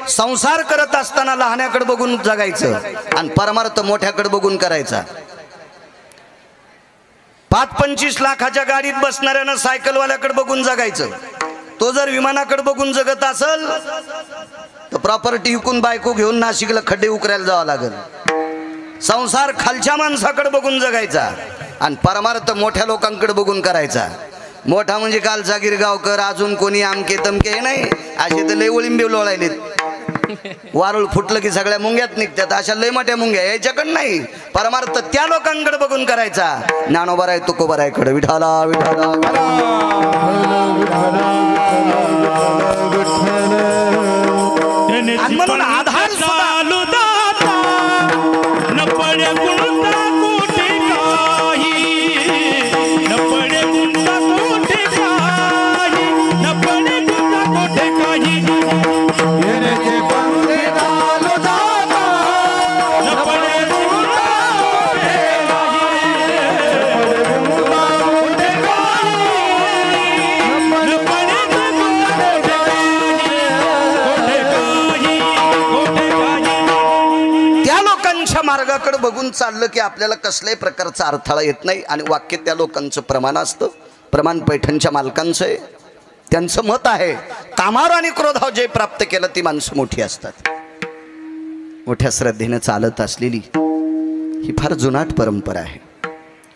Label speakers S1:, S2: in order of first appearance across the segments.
S1: संसार करत असताना लहान्याकडे बघून जगायचं आणि परमार्थ मोठ्याकडे बघून करायचा। 5-25 लाखाच्या गाडीत बसणाऱ्यानं सायकलवाल्याकडे बघून जगायचं। तो जर विमानाकडे बघून जगत असेल तर प्रॉपर्टी विकून बायको घेऊन नाशिकला खड्डे उकरायला जावं लागेल। संसार खालच्या माणसाकडे बघून जगायचा आणि परमार्थ मोठ्या लोकांकडे बघून करायचा। मोठा म्हणजे कालचा गिरगावकर, अजून कोणी आमके तमके नाही, असे तर लय ओळिंबे लोळायलेत। वारुळ फुटलं की सगळ्या मुंग्यात निघतात, अशा लय मोठ्या मुंग्या याच्याकडे नाही। परमार्थ त्या लोकांकडे बघून करायचा। ज्ञानोबराय तुकोबरायकडे विठाला विठाला म्हणून आधार मार्गाकडे बघून चाललं की आपल्याला कसल्याही प्रकारचा अडथळा येत नाही। आणि वाक्य त्या लोकांचं प्रमाण असतं, प्रमाण पैठणच्या मालकांचं आहे। त्यांचं मत आहे कामावर आणि क्रोधावर जे प्राप्त केलं ती माणसं मोठी असतात। मोठ्या श्रद्धेने चालत असलेली ही फार जुनाट परंपरा आहे।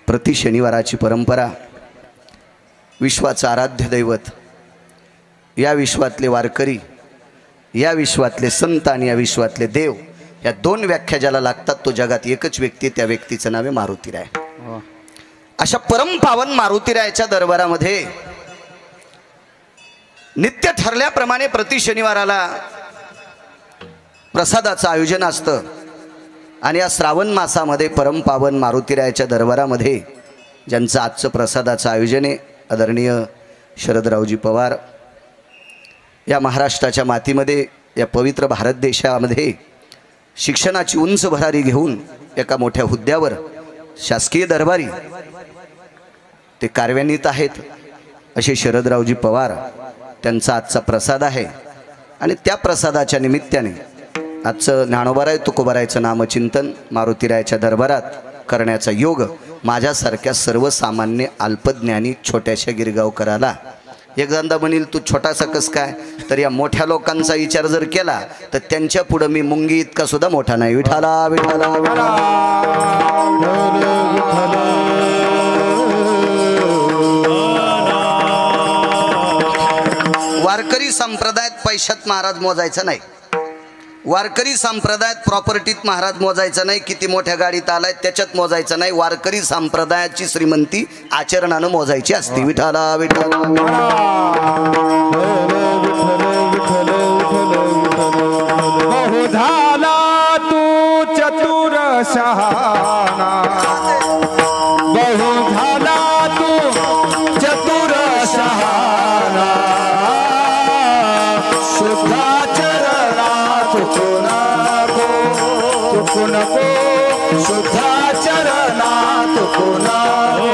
S1: प्रति शनिवाराची परंपरा, विश्वाचं आराध्य दैवत, या विश्वातले वारकरी, या विश्वातले संत आणि या विश्वातले देव, या दोन व्याख्या ज्याला लागतात तो जगात एकच व्यक्ती, त्या व्यक्तीचं नाव आहे मारुतीराय। अशा परमपावन मारुतीरायाच्या दरबारामध्ये नित्य ठरल्याप्रमाणे प्रति शनिवाराला प्रसादाचं आयोजन असतं। आणि या श्रावण मासामध्ये परमपावन मारुतीरायाच्या दरबारामध्ये ज्यांचं आजचं प्रसादाचं आयोजन आहे, आदरणीय शरदरावजी पवार, या महाराष्ट्राच्या मातीमध्ये, या पवित्र भारत देशामध्ये शिक्षणाची उंच भरारी घेऊन एका मोठ्या हुद्द्यावर शासकीय दरबारी ते कार्यान्वित आहेत असे शरदरावजी पवार, त्यांचा आजचा प्रसाद आहे। आणि त्या प्रसादाच्या निमित्ताने आजचं ज्ञानोबाराय तुकोबारायचं नामचिंतन मारुतीरायाच्या दरबारात करण्याचा योग माझ्यासारख्या सर्वसामान्य अल्पज्ञानी छोट्याशा गिरगावकराला, एकदा म्हणील तू छोटासा कस काय, तर या मोठ्या लोकांचा विचार जर केला तर त्यांच्या पुढे मी मुंगी इतका सुद्धा मोठा नाही। विठाला विठाला वारकरी संप्रदायात पैशात महाराज मोजायचा नाही। वारकरी संप्रदायात प्रॉपर्टीत महाराज मोजायचा नाही। किती मोठ्या गाडीत आलाय त्याच्यात मोजायचं नाही। वारकरी संप्रदायाची श्रीमंती आचरणानं मोजायची असते। विठाला विठाला
S2: बहु झाला तू चतुर शहाणा, बहु झाला तू चतुर शहाणा, शुद्धाचरणा चुकू नको, शुद्धाचरणा चुकू नको।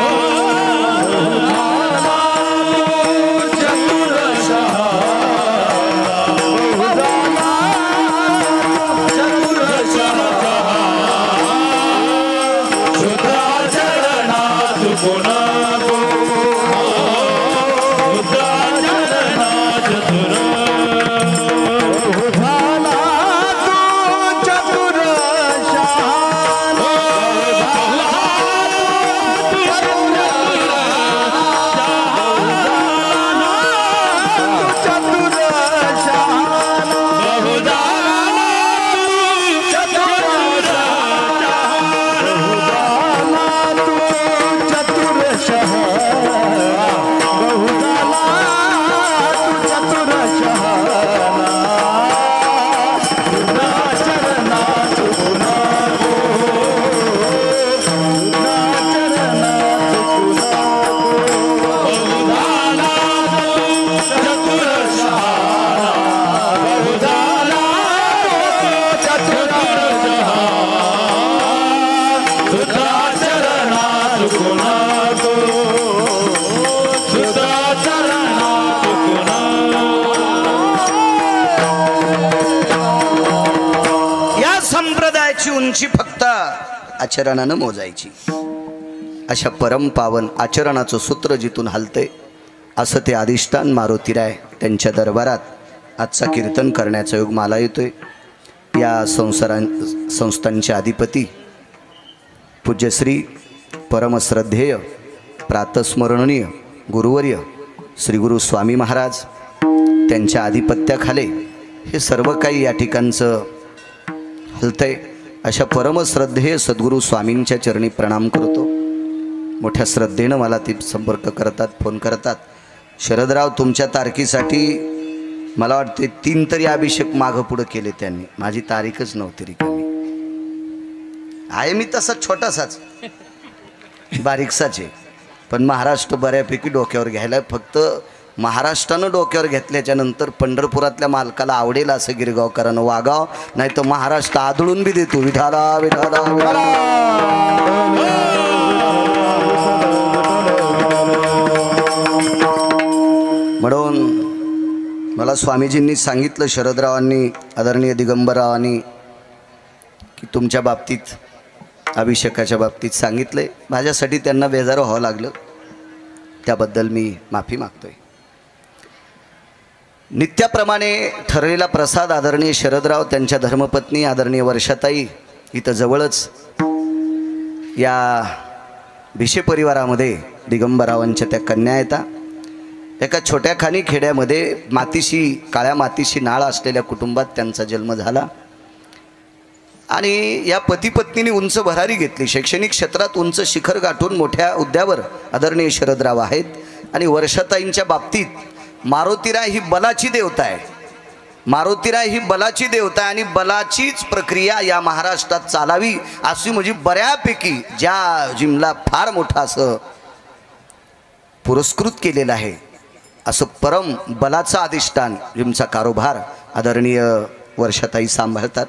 S1: डोळ्याची उंची फक्त आचरणानं मोजायची. अशा परम पावन आचरणाचं सूत्र जिथून हलतंय असं ते अधिष्ठान मारुतीराय त्यांच्या दरबारात आजचा कीर्तन करण्याचा योग मला येतोय. या संस्थांचे अधिपती पूज्यश्री परमश्रद्धेय प्रातस्मरणीय गुरुवर्य श्री गुरु स्वामी महाराज त्यांच्या आधिपत्याखाली हे सर्व काही या ठिकाणचं हलतंय. अशा परमश्रद्धेय सद्गुरू स्वामींच्या चरणी प्रणाम करतो. मोठ्या श्रद्धेनं मला ते संपर्क करतात, फोन करतात. शरदराव तुमच्या तारखेसाठी मला वाटते 3 तरी अभिषेक मागं पुढं केले त्यांनी. माझी तारीखच नव्हती रिकामी. आहे मी तसा छोटासाच बारीकसाच आहे, पण महाराष्ट्र बऱ्यापैकी डोक्यावर घ्यायला. फक्त महाराष्ट्रानं डोक्यावर घेतल्याच्या नंतर पंढरपुरातल्या मालकाला आवडेल असं गिरगावकरांनं वागाव, नाही तर महाराष्ट्र आदळून बी देतो. विठाला विठाला विठाला. म्हणून मला स्वामीजींनी सांगितलं, शरदरावांनी आदरणीय दिगंबररावांनी, की तुमच्या बाबतीत अभिषेकाच्या बाबतीत सांगितलंय. माझ्यासाठी त्यांना बेजारं व्हावं लागलं, त्याबद्दल मी माफी मागतोय. नित्याप्रमाणे ठरलेला प्रसाद आदरणीय शरदराव त्यांच्या धर्मपत्नी आदरणीय वर्षाताई इथं जवळच या भिशे परिवारामध्ये दिगंबररावांच्या त्या कन्या येतात. एका छोट्या खानी खेड्यामध्ये मातीशी काळ्या मातीशी नाळ असलेल्या कुटुंबात त्यांचा जन्म झाला. आणि या पती पत्नीने उंच भरारी घेतली. शैक्षणिक क्षेत्रात उंच शिखर गाठून मोठ्या हुद्द्यावर आदरणीय शरदराव आहेत. आणि वर्षाताईंच्या बाबतीत मारुतीराय ही बलाची देवता आहे. मारुतीराय ही बलाची देवता आहे आणि बलाचीच प्रक्रिया या महाराष्ट्रात चालावी अशी म्हणजे बऱ्यापैकी ज्या जिमला फार मोठा असं पुरस्कृत केलेलं आहे असं परम बलाचं अधिष्ठान जिमचा कारोबार आदरणीय वर्षाताई सांभाळतात.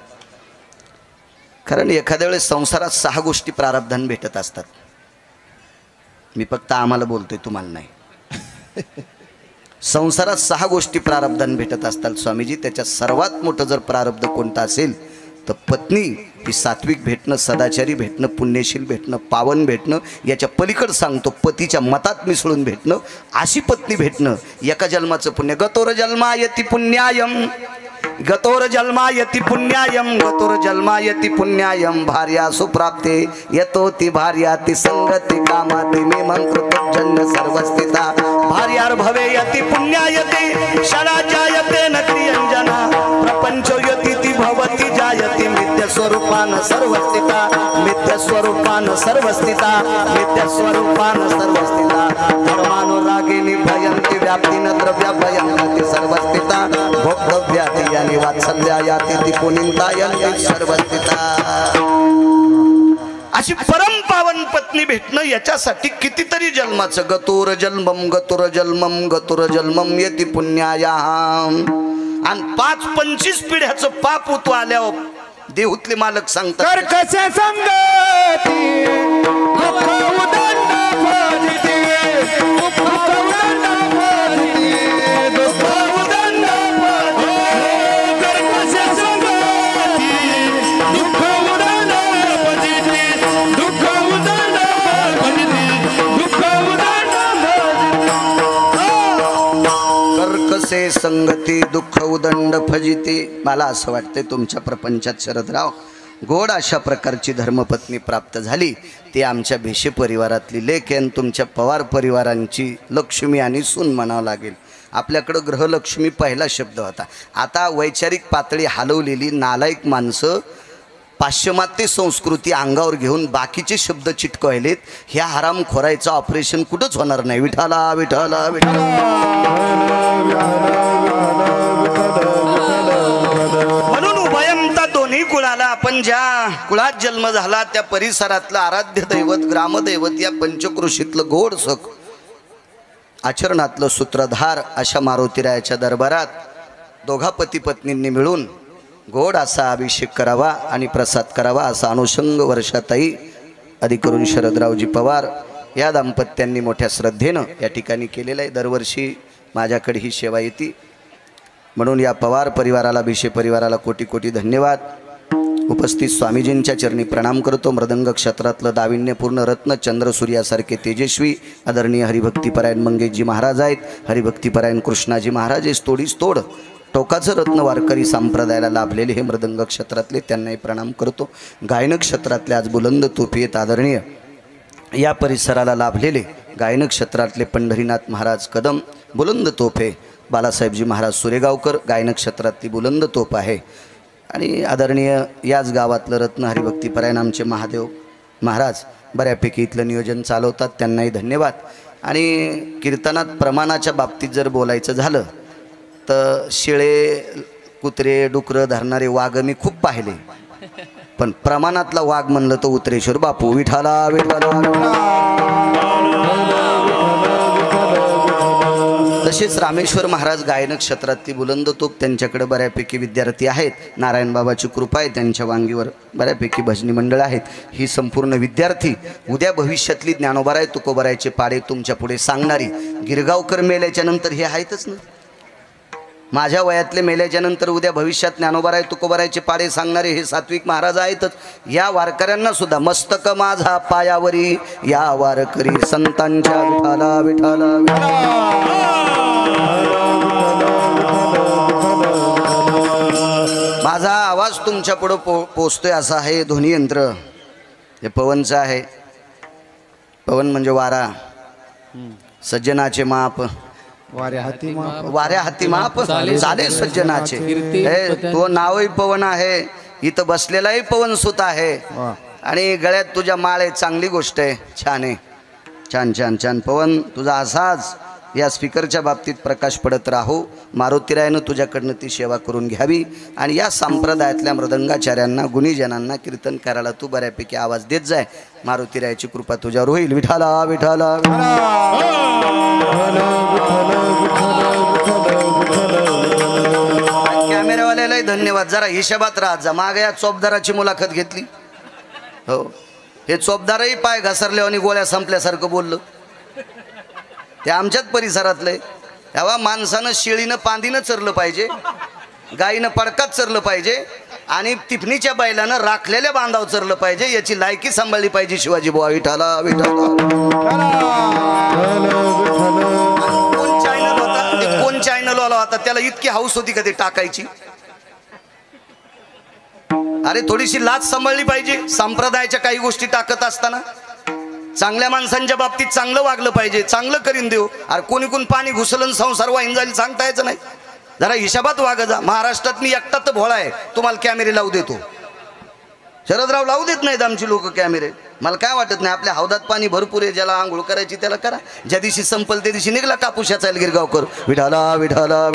S1: कारण एखाद्या वेळेस संसारात 6 गोष्टी प्रारब्धान भेटत असतात. मी फक्त आम्हाला बोलतोय, तुम्हाला नाही. संसारात 6 गोष्टी प्रारब्धान भेटत असतात स्वामीजी. त्याच्यात सर्वात मोठं जर प्रारब्ध कोणतं असेल तर पत्नी ही सात्विक भेटणं, सदाचारी भेटणं, पुण्यशील भेटणं, पावन भेटणं. याच्या पलीकडं सांगतो पतीच्या मतात मिसळून भेटणं, अशी पत्नी भेटणं एका जन्माचं पुण्य. गतोर जन्मायति पुण्यायम, गतोर जन्मायति पुण्यायम, गतोर जन्मायति पुण्यायम. भार्या सुप्राप्ते यतोति भार्याति संगति कामाति मे मंकृतजन्य सर्वस्थिता. भार्यार भवेयति पुण्यायति षडा जायते न क्रियंजना. प्रपंचो यति भवति जायति मिथ्या स्वरूपान सर्वस्थिता. मिथ्या स्वरूपान सर्वस्थिता. मिथ्या स्वरूपान सर्वस्थिता. धर्मानुरागिनी भयंती व्याप्तीन द्रव्या भयंती सर्वस्थिता. भोक्तव्याति यानी वात्सल्यायाति ती पुनिंतायन्ति सर्वस्थिता. अशी परम पावन पत्नी भेटणं याच्यासाठी कितीतरी जन्माचं. गतोर जन्मम गतोर जन्मम गतोर जन्मम यति पुण्यायाम. आणि 5-25 पिढ्याचं पाप उतू आल्यावर देहूतले मालक सांगतात,
S2: कर कसे संगती दुःख उदंड भजती. दुःख उदंड भजती. दुःख उदंड भजती. कर कसे संगती दुःख उदंड भजती. दुःख उदंड भजती. दुःख उदंड भजती.
S1: कर्कसे संगती दुःख उदंड फजिते. मला असं वाटतंय तुमच्या प्रपंचात शरदराव गोड अशा प्रकारची धर्मपत्नी प्राप्त झाली. ती आमच्या भिशे परिवारातली लेक आणि तुमच्या पवार परिवारांची लक्ष्मी आणि सून म्हणावं लागेल. आपल्याकडं ग्रहलक्ष्मी पहिला शब्द होता. आता वैचारिक पातळी हलवलेली नालायक माणसं पाश्चिमात्य संस्कृती अंगावर घेऊन बाकीचे शब्द चिटकवलेत. ह्या हरामखोरायचं ऑपरेशन कुठंच होणार नाही. विठाला विठाला विठाला. म्हणून उभयंता दोन्ही कुळाला आपण ज्या कुळात जन्म झाला त्या परिसरातलं आराध्य दैवत ग्रामदैवत या पंचकृषीतलं गोड सुख आचरणातलं सूत्रधार अशा मारुतीरायाच्या दरबारात दोघा पती पत्नींनी मिळून गोड असा अभिषेक करावा आणि प्रसाद करावा असा अनुषंग वर्षाताई अधिकरून शरदरावजी पवार या दाम्पत्यांनी मोठ्या श्रद्धेनं या ठिकाणी केलेलं आहे. दरवर्षी माझ्याकडे ही सेवा येते. म्हणून या पवार परिवाराला भिशे परिवाराला कोटी कोटी धन्यवाद. उपस्थित स्वामीजींच्या चरणी प्रणाम करतो. मृदंग क्षेत्रातलं दाविण्यपूर्ण रत्न चंद्र सूर्यासारखे तेजस्वी आदरणीय हरिभक्तीपरायण मंगेशजी महाराज आहेत. हरिभक्तीपरायण कृष्णाजी महाराज हे तोडीस तोड टोकाचं रत्न वारकरी संप्रदायाला लाभलेले हे मृदंग क्षेत्रातले, त्यांनाही प्रणाम करतो. गायन क्षेत्रातले आज बुलंद तोफी आहेत आदरणीय या परिसराला लाभलेले गायन क्षेत्रातले पंढरीनाथ महाराज कदम बुलंद तोफे, बालासाहेबजी महाराज सुरेगावकर गायन क्षेत्रातली बुलंद तोफ आहे. आणि आदरणीय याच गावातलं रत्न हरिभक्तीपरायण आमचे महादेव महाराज बऱ्यापैकी इथलं नियोजन चालवतात, त्यांनाही धन्यवाद. आणि कीर्तनात प्रमाणाच्या बाबतीत जर बोलायचं झालं तर शेळे कुत्रे डुकरं धरणारे वाघ मी खूप पाहिले, पण प्रमाणातला वाघ म्हणलं तर उतरेश्वर बापू विठाला विठाला. तसेच रामेश्वर महाराज गायन क्षेत्रातली बुलंद तोप, त्यांच्याकडे बऱ्यापैकी विद्यार्थी आहेत. नारायण बाबाची कृपा आहे, त्यांच्या वांगीवर बऱ्यापैकी भजनी मंडळ आहेत. ही संपूर्ण विद्यार्थी उद्या भविष्यातली ज्ञानोबाराय तुकोबारायचे पाडे तुमच्या पुढे सांगणारी. गिरगावकर मेल्याच्या नंतर हे आहेतच ना, माझ्या वयातले मेल्याच्या नंतर उद्या भविष्यात ज्ञानोबाराय तुकोबारायचे पाडे सांगणारे हे सात्विक महाराज आहेतच. या वारकऱ्यांना सुद्धा मस्तक माझा पायावरी या वारकरी संतांच्या विठाला विठाला माझा आवाज तुमच्या पुढं पोचतोय असा आहे ध्वनी यंत्र. हे पवनचं आहे. पवन म्हणजे वारा, सज्जनाचे माप
S2: वाऱ्या
S1: हाती माप झाले सज्जनाचे. तो नावही पवन आहे, इथं बसलेलाही पवन सुत आहे, आणि गळ्यात तुझ्या माळ आहे, चांगली गोष्ट आहे, छान आहे, छान छान छान. पवन तुझा असाच या स्पीकरच्या बाबतीत प्रकाश पडत राहो. मारुतीरायानं तुझ्याकडनं ती सेवा करून घ्यावी. आणि या संप्रदायातल्या मृदंगाचार्यांना गुणीजनांना कीर्तन करायला तू बऱ्यापैकी आवाज देत जाय. मारुतीरायाची कृपा तुझ्यावर होईल. विठाला विठाला. कॅमेरावाल्यालाही धन्यवाद. जरा हिशोबात राहत जा. मागे या चोपदाराची मुलाखत घेतली, हो, हे चोपदारही पाय घसरले आणि गोळ्या संपल्यासारखं बोललं. ते आमच्याच परिसरातले. तेव्हा माणसानं शेळीनं पांदीनं चरलं पाहिजे, गाईनं पडकात चरलं पाहिजे, आणि तिफणीच्या बैलानं राखलेल्या बांधाव चरलं पाहिजे. याची लायकी सांभाळली पाहिजे. शिवाजी बुवा विठाला विठाला. कोण चॅनल होता, ते कोण चॅनल वाला होता, त्याला इतकी हाऊस होती का ते टाकायची? अरे थोडीशी लाज सांभाळली पाहिजे. संप्रदायाच्या काही गोष्टी टाकत असताना चांगल्या माणसांच्या बाबतीत चांगलं वागलं पाहिजे, चांगलं करीन देऊ. अरे कोणी कोण पाणी घुसलन संसार वाहीन जाईल सांगता यायचं नाही. जरा हिशोबात वागा जा. महाराष्ट्रात मी एकटा तर भोळा आहे, तुम्हाला कॅमेरे लावू देतो. शरदराव लावू देत नाहीत आमची लोक कॅमेरे. मला काय वाटत नाही, आपल्या हौदात पाणी भरपूर आहे, ज्याला आंघोळ करायची त्याला करा. ज्या दिवशी संपल त्या दिवशी निघला कापूशाचा गिरगावकर विठाला विठाला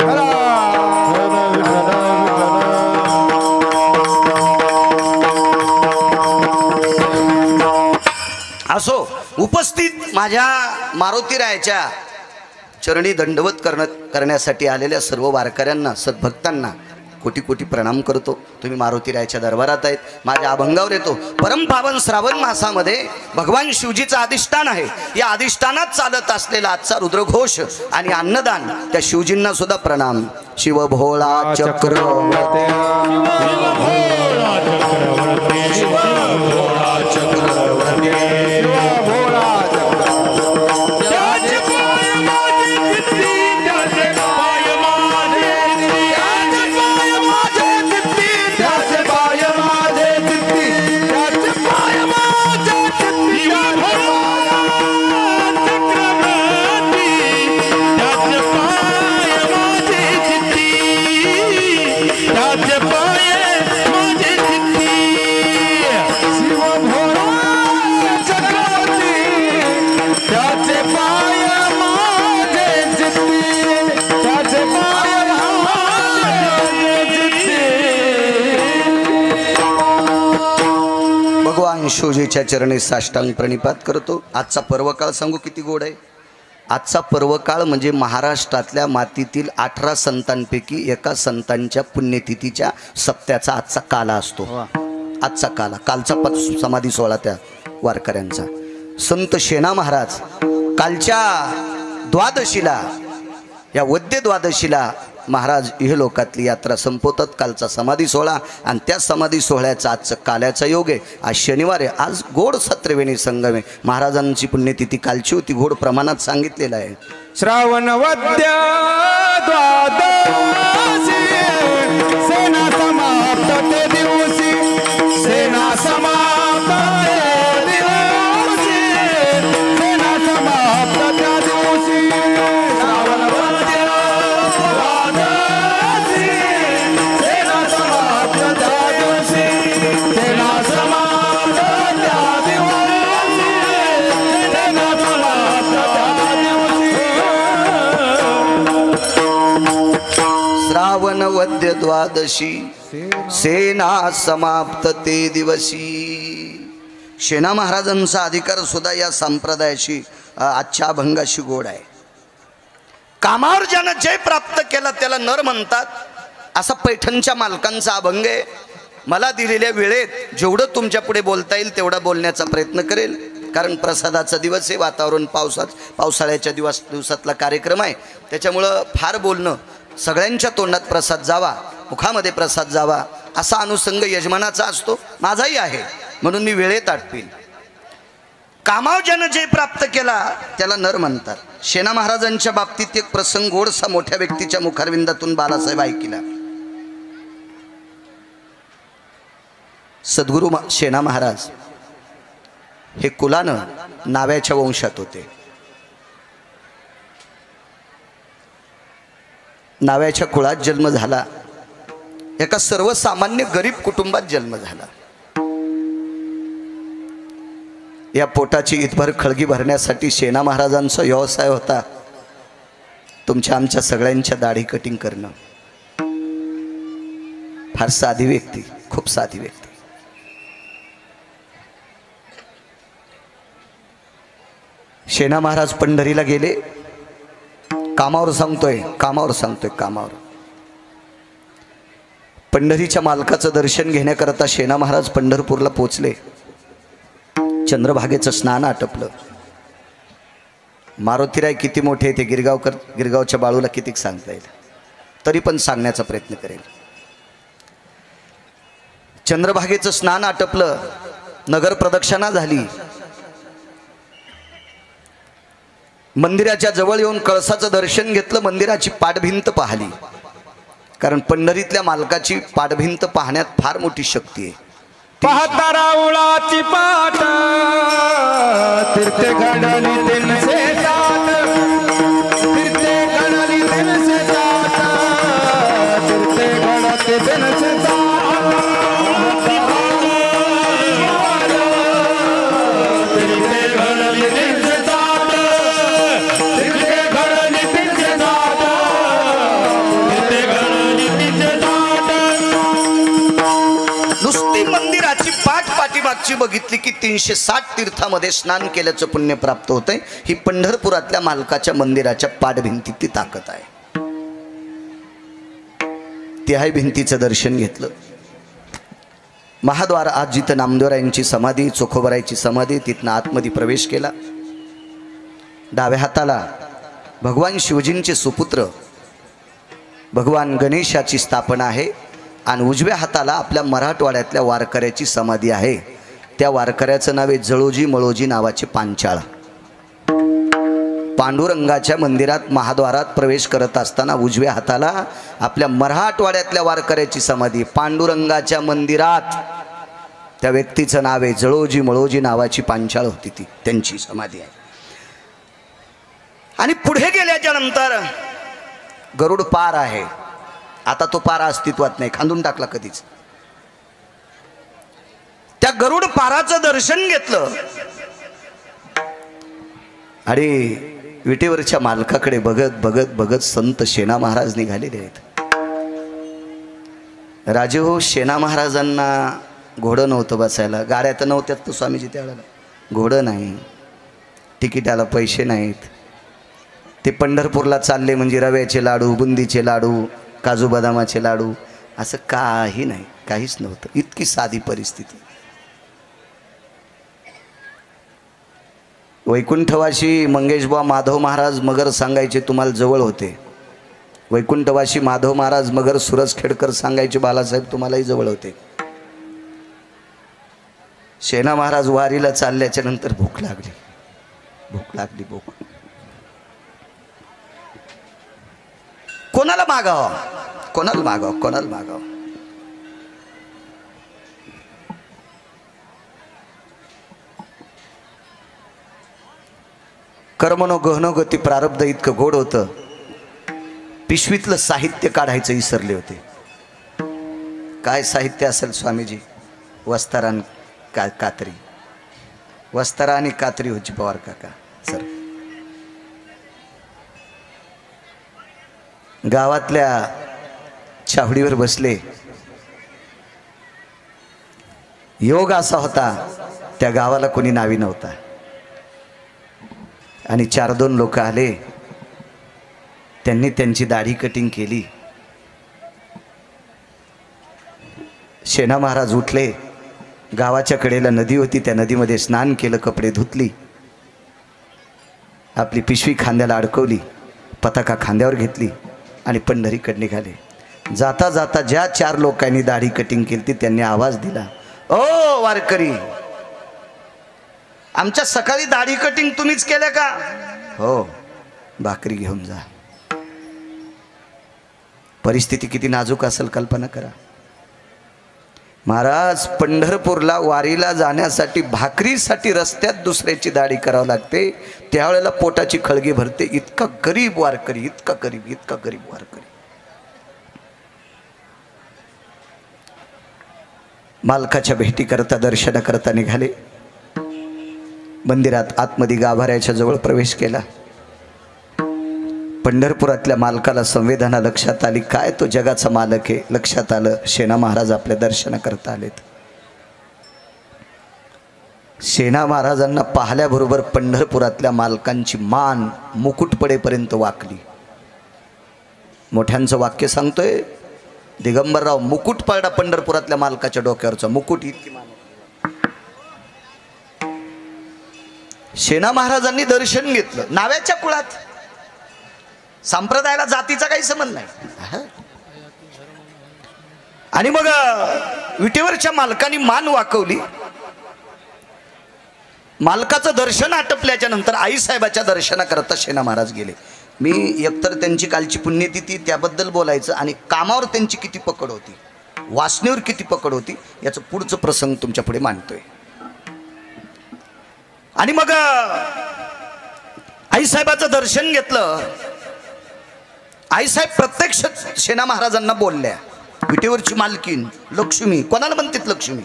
S1: असो. उपस्थित माझ्या मारुतीरायाच्या चरणी दंडवत करण्यासाठी आलेल्या सर्व वारकऱ्यांना सद्भक्तांना कोटी कोटी प्रणाम करतो. तुम्ही मारुतीरायाच्या दरबारात आहेत, माझ्या अभंगावर येतो. परमपावन श्रावण मासामध्ये भगवान शिवजीचं अधिष्ठान आहे. या अधिष्ठानात चालत असलेला आजचा रुद्रघोष आणि अन्नदान, त्या शिवजींना सुद्धा प्रणाम. शिव भोळा चक्रवर्ती शिवजीच्या चरणी साष्टांग प्रणिपात करतो. आजचा पर्वकाळ सांगू किती गोड आहे. आजचा पर्वकाळ म्हणजे महाराष्ट्रातल्या मातीतील 18 संतांपैकी एका संतांच्या पुण्यतिथीच्या सप्त्याचा आजचा काला असतो. आजचा काला, कालचा समाधी सोहळा त्या वारकऱ्यांचा. संत शेना महाराज कालच्या द्वादशीला, या वद्य द्वादशीला महाराज इहलोकातली यात्रा संपवतात. कालचा समाधी सोहळा आणि त्या समाधी सोहळ्याचा आजचं काल्याचा योग आहे. आज शनिवार आहे. आज गोड सत्रवेणी संगम आहे. महाराजांची पुण्यतिथी कालची होती. गोड प्रमाणात सांगितलेलं आहे.
S2: श्रावण वद्य द्वादशी सेना समाप्त ते दिवशी सेना समाप्त ते दिवशी सेना समाप्त त्या दिवशी श्रावण वद्य द्वादशी सेना समाप्त त्या दिवशी सेना समाप्त त्या दिवशी सेना समाप्त त्या दिवशी
S1: श्रावण वद्य द्वादशी सेना समाप्त ते दिवशी. सेना महाराजांचा अधिकार सुद्धा या संप्रदायाशी आजच्या अभंगाशी गोड आहे. कामावर ज्यानं जय प्राप्त केला त्याला नर म्हणतात, असा पैठणच्या मालकांचा अभंग आहे. मला दिलेल्या वेळेत जेवढं तुमच्या पुढे बोलता येईल तेवढा बोलण्याचा प्रयत्न करेल, कारण प्रसादाचा दिवस आहे. वातावरण पावसाळ्याच्या दिवसातला कार्यक्रम आहे. त्याच्यामुळं फार बोलणं, सगळ्यांच्या तोंडात प्रसाद जावा, मुखामध्ये प्रसाद जावा असा अनुषंग यजमानाचा असतो, माझाही आहे. म्हणून मी वेळेत आटपील. कामाव ज्यानं जय प्राप्त केला त्याला नर म्हणतात. सेना महाराजांच्या बाबतीत एक प्रसंग गोडसा मोठ्या व्यक्तीच्या मुखारविंदातून बालासाहेब ऐकिला. सद्गुरू सेना महाराज हे कुलानं नाव्याच्या वंशात होते. नाव्याच्या कुळात जन्म झाला. एका सर्वसामान्य गरीब कुटुंबात जन्म झाला. या पोटाची इतभर खळगी भरण्यासाठी सेना महाराजांचा व्यवसाय होता तुमच्या आमच्या सगळ्यांच्या दाढी कटिंग करणं. फार साधी व्यक्ती, खूप साधी व्यक्ती. सेना महाराज पंढरीला गेले. कामावर सांगतोय. पंढरीच्या मालकाचं दर्शन घेण्याकरता सेना महाराज पंढरपूरला पोचले. चंद्रभागेचं स्नान आटपलं. मारुतीराय किती मोठे ते गिरगावच्या बाळूला कितीक सांगता येईल, तरी पण सांगण्याचा प्रयत्न करेल. चंद्रभागेचं स्नान आटपलं. नगर प्रदक्षिणा झाली. मंदिराच्या जवळ येऊन कळसाचं दर्शन घेतलं. मंदिराची पाठभिंत पाहिली, कारण पंढरीतल्या मालकाची पाठभिंत पाहण्यात फार मोठी शक्ती आहे.
S2: पाहता राऊळाची पाट तीर्थे घडली 360 तीर्थे घडली 360 तीर्थे घडते 360
S1: पाठीमागची बघितली की 360 तीर्थामध्ये स्नान केल्याचं पुण्य प्राप्त होतंय. ही पंढरपुरातल्या मालकाच्या मंदिराच्या पाठभिंतीत ताकद आहे. त्याही भिंतीचं दर्शन घेतलं. महाद्वार आज जिथं नामदेवरायांची समाधी, चोखोबरायची समाधी, तिथनं आतमध्ये प्रवेश केला. डाव्या हाताला भगवान शिवजींचे सुपुत्र भगवान गणेशाची स्थापना आहे आणि उजव्या हाताला आपल्या मराठवाड्यातल्या वारकऱ्याची समाधी आहे. त्या वारकऱ्याचं नाव आहे जळोजी मळोजी नावाचे पांचाळ. पांडुरंगाच्या मंदिरात महाद्वारात प्रवेश करत असताना उजव्या हाताला आपल्या मराठवाड्यातल्या वारकऱ्याची समाधी. पांडुरंगाच्या मंदिरात त्या व्यक्तीचं नाव आहे जळोजी मळोजी नावाची पांचाळ होती, ती त्यांची समाधी आहे. आणि पुढे गेल्याच्या नंतर गरुड पार आहे. आता तो पारा अस्तित्वात नाही, खांदून टाकला कधीच. त्या गरुड पाराचं दर्शन घेतलं आणि विटेवरच्या मालकाकडे बघत बघत बघत संत सेना महाराज निघालेले आहेत. राजे हो, सेना महाराजांना घोडं नव्हतं बसायला, गाड्या तर नव्हत्यात तो स्वामीजी त्यावेळेला, घोडं नाही, तिकिटाला पैसे नाहीत. ते पंढरपूरला चालले म्हणजे रव्याचे लाडू, बुंदीचे लाडू, काजू बदामाचे लाडू, असं काही नाही, काहीच नव्हतं. इतकी साधी परिस्थिती. वैकुंठवासी मंगेशबुवा माधव महाराज मगर सांगायचे तुम्हाला जवळ होते, वैकुंठवासी माधव महाराज मगर सुरज खेडकर सांगायचे, बालासाहेब तुम्हालाही जवळ होते. शेणा महाराज वारीला चालल्याच्या नंतर भूक लागली. कोणाला मागाव. कर्मनो गहनो गती प्रारब्ध इतकं गोड होतं, पिशवीतलं साहित्य काढायचं विसरले होते. काय साहित्य असेल स्वामीजी? वस्तारा आणि कात्री. वस्तारा आणि कात्री होती पवार काका सर. गावातल्या छावडीवर बसले. योग असा होता, त्या गावाला कोणी नावी नव्हता आणि 4-2 लोक आले. त्यांनी त्यांची दाढी कटिंग केली. शेणा महाराज उठले. गावाच्या कडेला नदी होती, त्या नदीमध्ये स्नान केलं, कपडे धुतली, आपली पिशवी खांद्याला अडकवली, पताका खांद्यावर घेतली आणि पंढरीकडे निघाले. जाता जाता ज्या 4 लोकांनी दाढी कटिंग केली त्यांनी आवाज दिला, ओ वारकरी, आमच्या सकाळी दाढी कटिंग तुम्हीच केलं का? हो, भाकरी घेऊन जा. परिस्थिती किती नाजूक असेल कल्पना करा. महाराज पंढरपूरला वारीला जाण्यासाठी भाकरीसाठी रस्त्यात दुसऱ्याची दाढी करावं लागते. त्यावेळेला पोटाची खळगी भरते. इतका गरीब वारकरी, इतका गरीब वारकरी. मालकाच्या भेटी करता, दर्शन करता निघाले. मंदिरात आतमध्ये गाभाऱ्याच्या जवळ प्रवेश केला. पंढरपुरातल्या मालकाला संवेदना लक्षात आली. काय तो जगाचा मालक आहे लक्षात आलं. शेणा महाराज आपल्या दर्शन करता आलेत. शेणा महाराजांना पाहिल्याबरोबर पंढरपुरातल्या मालकांची मान मुकुट पडेपर्यंत वाकली. मोठ्यांचं वाक्य सांगतोय, दिगंबरराव मुकुट पडला पंढरपुरातल्या मालकाच्या डोक्यावरचा मुकुट, इतकी मान. शेणा महाराजांनी दर्शन घेतलं. नाव्याच्या कुळात, संप्रदायाला जातीचा काही संबंध नाही. आणि मग विटेवरच्या मालकाने मान वाकवली. मालकाचं दर्शन आटपल्याच्या नंतर आईसाहेबाच्या दर्शनाकरता शेणा महाराज गेले. मी एकतर त्यांची कालची पुण्यतिथी त्याबद्दल बोलायचं आणि कामावर त्यांची किती पकड होती, वासनेवर किती पकड होती, याचं पुढचं प्रसंग तुमच्या पुढे मांडतोय. आणि मग आईसाहेबाचं दर्शन घेतलं. आईसाहेब प्रत्यक्ष शेणा महाराजांना बोलल्या, विटेवरची मालकीन लक्ष्मी. कोणाला म्हणतात लक्ष्मी?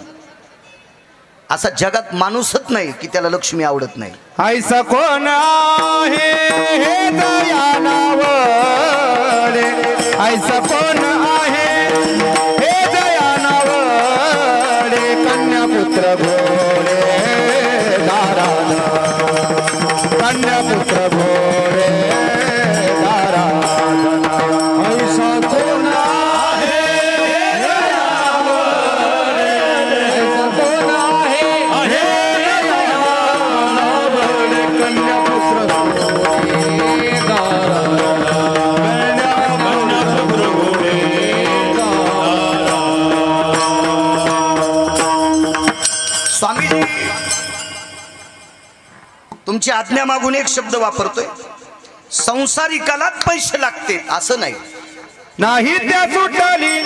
S1: असा जगात माणूसच नाही की त्याला लक्ष्मी आवडत नाही.
S2: ऐसा कोण आहे हे दयानावरे, ऐसा कोण आहे हे दयानावरे, कन्यापुत्र भोळे दारान, कन्यापुत्र भोळे दारान. ऐसा कोण आहे हे दयानावरे, ऐसा कोण आहे हे दयानावरे, कन्यापुत्र भोळे दारान, कन्यापुत्र भोळे दारान.
S1: स्वामीजी तुमची आज्ञा मागून एक शब्द वापरतोय, संसारिकालाच पैसे लागते असं नाही.
S2: नाही त्या सुटली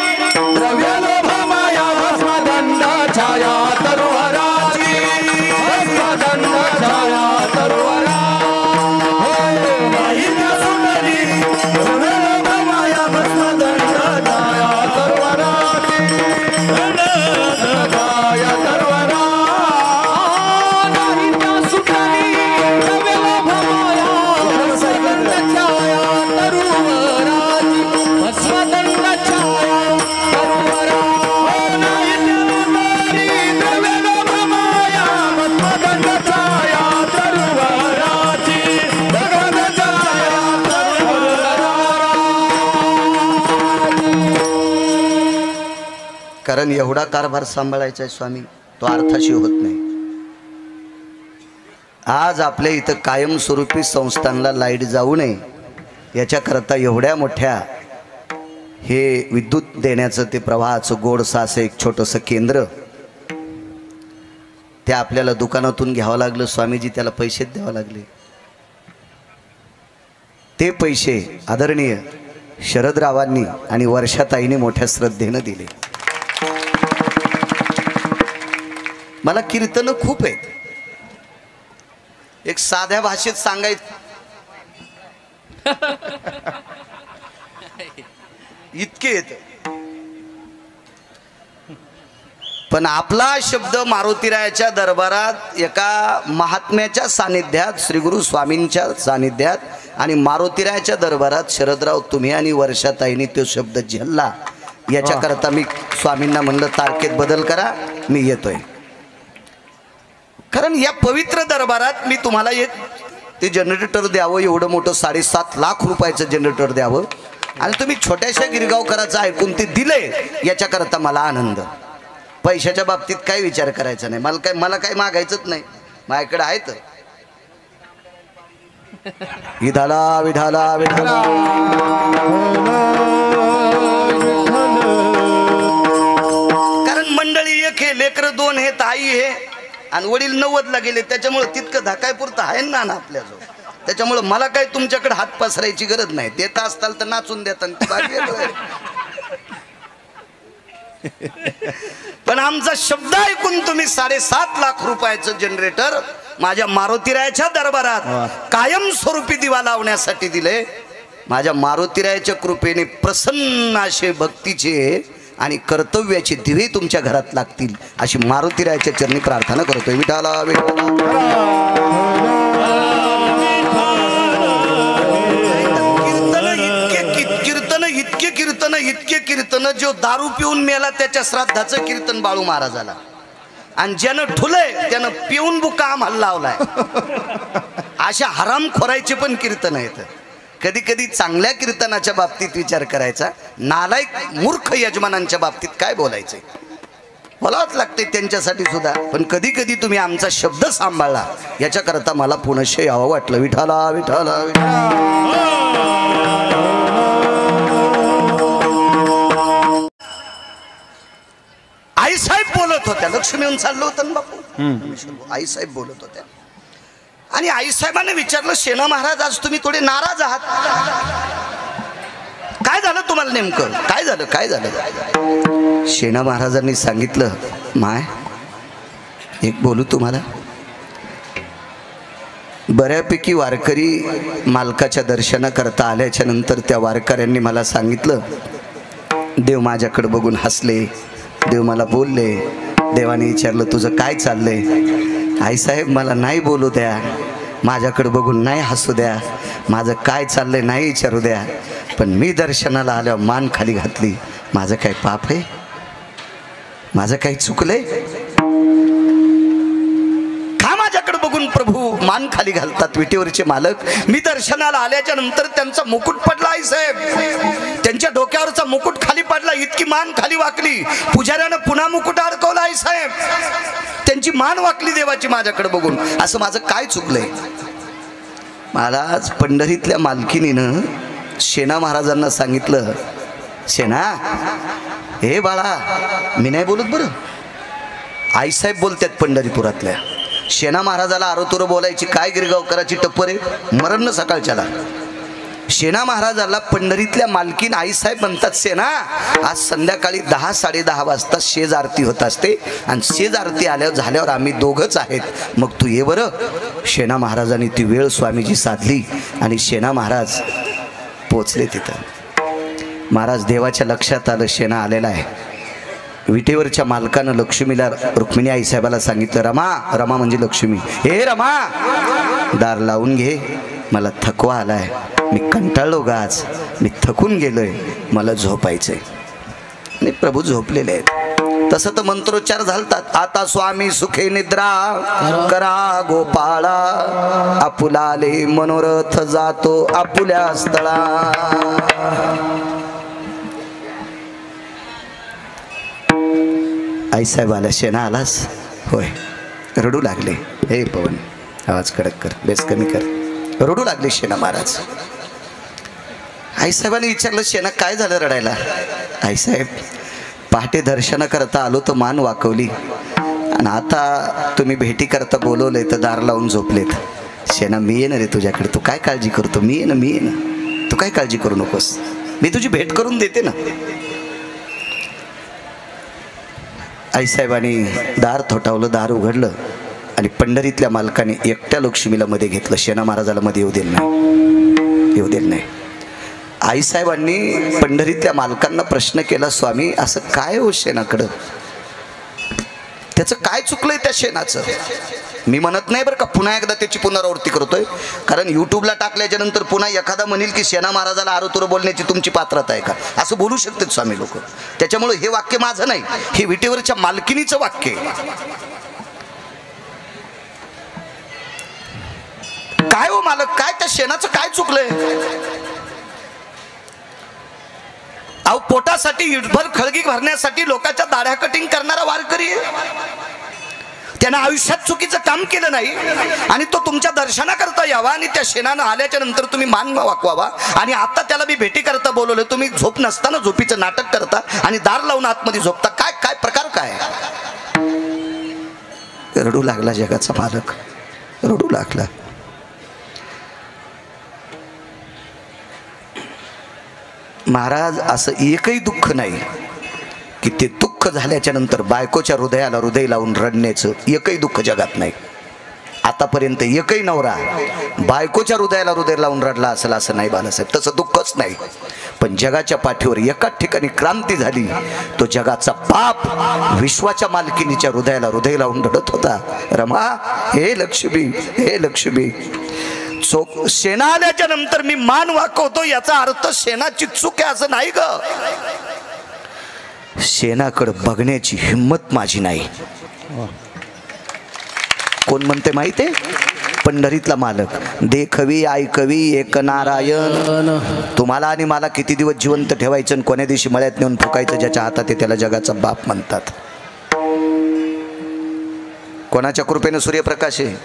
S2: द्रव्य लोभ माया, भस्मदंड छाया तरुवराची, भस्मदंड छाया तरुवरा. नाही त्या सुटली द्रव्य लोभ माया, भस्मदंड छाया तरुवराची, छाया तरुवरा. नाही त्या सुटली द्रव्य लोभ माया, भस्मदंड छाया तरुवराची, भस्मदंड छाया तरुवरा. नाही त्या सुटली द्रव्य लोभ माया, भस्मदंड छाया तरुवराची, भस्मदंड छाया तरुवरा.
S1: कारण एवढा कारभार सांभाळायचा आहे स्वामी, तो अर्थाशी होत नाही. आज आपल्या इथं कायमस्वरूपी संस्थांना लाईट जाऊ नये याच्याकरता एवढ्या मोठ्या हे विद्युत देण्याचं ते प्रवाहाचं गोडसं असं एक छोटंसं केंद्र ते आपल्याला दुकानातून घ्यावं लागलं. स्वामीजी त्याला पैसेच द्यावं लागले. ते पैसे आदरणीय शरदरावांनी आणि वर्षाताईंनी मोठ्या श्रद्धेनं दिले. मला कीर्तनं खूप आहेत. एक साध्या भाषेत सांगायचं इतके येत, पण आपला शब्द मारुतीरायाच्या दरबारात एका महात्म्याच्या सानिध्यात, श्री गुरु स्वामींच्या सानिध्यात आणि मारुतीरायाच्या दरबारात शरदराव तुम्ही आणि वर्षाताईंनी तो शब्द झेलला. याच्याकरता मी स्वामींना म्हणलं तारखेत बदल करा, मी येतोय. कारण या पवित्र दरबारात मी तुम्हाला एक ते जनरेटर द्यावं, एवढं मोठं 7.5 लाख रुपयाचं जनरेटर द्यावं आणि तुम्ही छोट्याशा गिरगावकराचं ऐकून ते दिले, याच्याकरता मला आनंद. पैशाच्या बाबतीत काय विचार करायचा नाही. मला काय मागायचंच नाही. माझ्याकडे आहे तर विधाला विधाला विधाला. कारण मंडळी एक हे, लेकर 2 हे, ताई हे आणि वडील 90ला गेले, त्याच्यामुळे तितकं धाकायपुरतं आहे ना आपल्याजवळ. त्याच्यामुळे मला काही तुमच्याकडे हात पसरायची गरज नाही. देता असताल तर नाचून देता. पण आमचा शब्द ऐकून तुम्ही 7.5 लाख रुपयाचं जनरेटर माझ्या मारुतीरायाच्या दरबारात कायमस्वरूपी दिवा लावण्यासाठी दिले. माझ्या मारुतीरायाच्या कृपेने प्रसन्न असे भक्तीचे आणि कर्तव्याचे दिवे तुमच्या घरात लागतील अशी मारुतीरायाच्या चरणी प्रार्थना करतोय. विठाला इतके कीर्तन जो दारू पिऊन मेला त्याच्या श्राद्धाचं कीर्तन बाळू महाराजाला, आणि ज्यानं ठुलय त्यानं पिऊन बुका आम्हाला लावलाय. अशा हराम खोरायचे पण कीर्तन आहेत. कधी कधी चांगल्या कीर्तनाच्या बाबतीत विचार करायचा, नालायक मूर्ख यजमानांच्या बाबतीत काय बोलायचंय, बोलावंच लागते त्यांच्यासाठी सुद्धा. पण कधी कधी तुम्ही आमचा शब्द सांभाळला, याच्याकरता मला पुनश्च यावं वाटलं. विठाला विठाला आईसाहेब बोलत होत्या. लक्ष्मी येऊन चाललो होतं ना बापू. आईसाहेब बोलत होत्या आणि आईसाहेबांनी विचारलं, सेना महाराज आज तुम्ही थोडे नाराज आहात, काय झालं तुम्हाला नेमकं, काय झालं. सेना महाराजांनी सांगितलं, माय एक बोलू तुम्हाला. बऱ्यापैकी वारकरी मालकाच्या दर्शनाकरता आल्याच्या नंतर त्या वारकऱ्यांनी मला सांगितलं, देव माझ्याकडे बघून हसले, देव मला बोलले, देवाने विचारलं तुझं काय चाललंय. आईसाहेब मला नाही बोलू द्या, माझ्याकडे बघून नाही हसू द्या, माझं काय चाललंय नाही विचारू द्या, पण मी दर्शनाला आल्यावर मान खाली घातली. माझं काय पाप आहे, माझं काही चुकलंय का माझ्याकडे बघून प्रभू मान खाली घालतात विटेवरचे मालक. मी दर्शनाला आल्याच्या नंतर त्यांचा मुकुट पडला आईसाहेब, त्यांच्या डोक्यावरचा मुकुट खाली पडला, इतकी मान खाली वाकली. पुजाऱ्यानं पुन्हा मुकुट अडकवला आईसाहेब, त्यांची मान वाकली देवाची माझ्याकडे बघून. असं माझं काय चुकलंय. महाराज पंढरीतल्या मालकिनीनं सेना महाराजांना सांगितलं, सेना हे बाळा मी नाही बोलत बरं, आईसाहेब बोलतात पंढरीपुरातल्या. सेना महाराजाला आरोतुर बोलायची काय गिरगावकराची टप्पर आहे, मरण न सकाळच्याला. सेना महाराजाला पंढरीतल्या मालकीन आईसाहेब म्हणतात, सेना आज संध्याकाळी 10-10:30 वाजता शेज आरती होत असते आणि शेज आरती झाल्यावर आम्ही दोघंच आहेत, मग तू ये बरं. सेना महाराजांनी ती वेळ स्वामीजी साधली आणि सेना महाराज पोचले तिथं. महाराज देवाच्या लक्षात आलं सेना आलेला आहे. विटेवरच्या मालकानं लक्ष्मीला रुक्मिणी आईसाहेबाला सांगितलं, रमा म्हणजे लक्ष्मी, हे रमा दार लावून घे, मला थकवा आलाय, मी कंटाळलो गाज, मी थकून गेलोय, मला झोपायचंय. आणि प्रभू झोपलेले आहेत. तसं तर मंत्रोच्चार झालतात, आता स्वामी सुखे निद्रा करा गोपाळा, आपुलाले मनोरथ जातो आपुल्या स्थळा. आईसाहेब आला, शेणा आलास होय, रडू लागले. हे पवन आवाज कडक कर, बेस कमी कर. रडू लागले शेणा महाराज. आईसाहेबांनी विचारलं, शेणा काय झालं रडायला? आईसाहेब, पहाटे दर्शन करता आलो तर मान वाकवली, आणि आता तुम्ही भेटी करता बोलवलंय तर दार लावून झोपलेत. शेणा मी येणार रे तुझ्याकडे, तू काय काळजी करतो? मी येणं, तू काय काळजी करू नकोस, मी तुझी भेट करून देते ना. आईसाहेबांनी दार थोठावलं, दार उघडलं आणि पंढरीतल्या मालकाने एकट्या लक्ष्मीला मध्ये घेतलं. शेणा महाराजाला मध्ये येऊ दिलं नाही. आईसाहेबांनी पंढरीतल्या मालकांना प्रश्न केला, स्वामी असं काय हो शेणाकडं, त्याचं काय चुकलंय त्या शेणाचं? मी म्हणत नाही बरं का, पुन्हा एकदा त्याची पुनरावृत्ती करतोय, कारण युट्यूबला टाकल्याच्या नंतर पुन्हा एखादा म्हणेल की शेणा महाराजाला आरोतुर बोलण्याची तुमची पात्रता आहे का, असं बोलू शकतात स्वामी लोक. त्याच्यामुळे हे वाक्य माझं नाही, हे विटेवरच्या मालकिनीचं वाक्य आहे. काय हो मालक, काय त्या शेणाचं काय चुकलंय? अहो, पोटासाठी इटभर खळगी भरण्यासाठी लोकांच्या दाढ्या कटिंग करणारा वारकरी आहे. त्यानं आयुष्यात चुकीचं काम केलं नाही आणि तो तुमच्या दर्शनाकरता यावा आणि त्या शेणानं आल्याच्या नंतर तुम्ही मान वाकवावा, आणि आता त्याला मी भेटी करता बोलवलं, तुम्ही झोप नसताना झोपीचं नाटक करता आणि दार लावून आतमध्ये झोपता. काय काय प्रकार काय? रडू लागला जगाचा मालक, रडू लागला. महाराज, असं एकही दुःख नाही की ते दुःख झाल्याच्या नंतर बायकोच्या हृदयाला हृदय लावून रडण्याचं एकही दुःख जगात नाही. आतापर्यंत एकही नवरा बायकोच्या हृदयाला हृदय लावून रडला असेल असं नाही बाळासाहेब, तसं दुःखच नाही. पण जगाच्या पाठीवर एकाच ठिकाणी क्रांती झाली, तो जगाचा बाप विश्वाच्या मालकिनीच्या हृदयाला हृदय लावून रडत होता. रमा, हे लक्ष्मी, हे लक्ष्मी. शेणा आल्याच्या नंतर मी मान वाकवतो याचा अर्थ शेणाची चूक आहे असं नाही ग. शेणाकडे बघण्याची हिम्मत माझी नाही. कोण म्हणते माहितीये? पंढरीतला मालक. देखवी ऐकवी एक नारायण. तुम्हाला आणि मला किती दिवस जिवंत ठेवायचं आणि कोण्या दिवशी मळ्यात नेऊन फुकायचं, ज्याच्या हातात आहे त्याला जगाचा बाप म्हणतात. कोणाच्या कृपेने सूर्यप्रकाश आहे?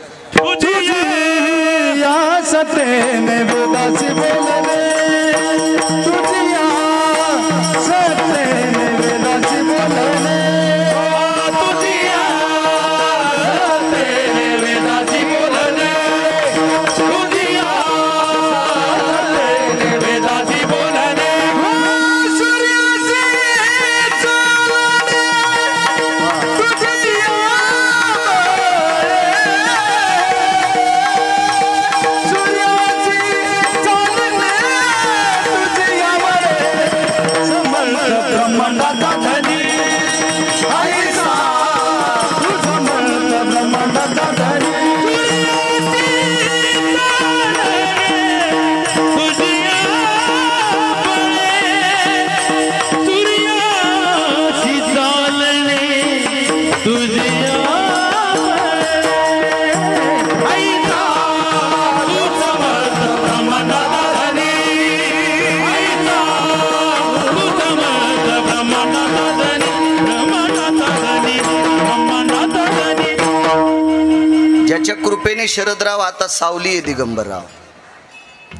S1: ज्याच्या कृपेने शरदराव आता सावली आहे दिगंबरराव,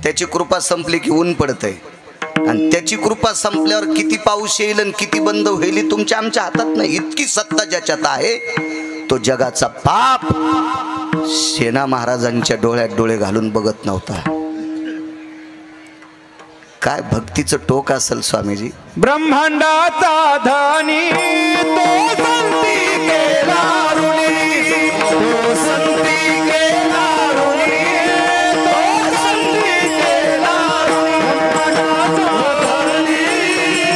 S1: त्याची कृपा संपली की ऊन पडतंय, आणि त्याची कृपा संपल्यावर किती पाऊस येईल आणि किती बंद होईल तुमच्या आमच्या हातात नाही. इतकी सत्ता ज्याच्यात आहे तो जगाचा बाप शेणा महाराजांच्या डोळ्यात डोळे घालून बघत नव्हता. काय भक्तीचं टोक असेल स्वामीजी.
S2: ब्रह्मांडाचा धनी तो संती केला ऋणी, तो संती केला ऋणी, तो संती केला ऋणी. ब्रह्मांडाचा धनी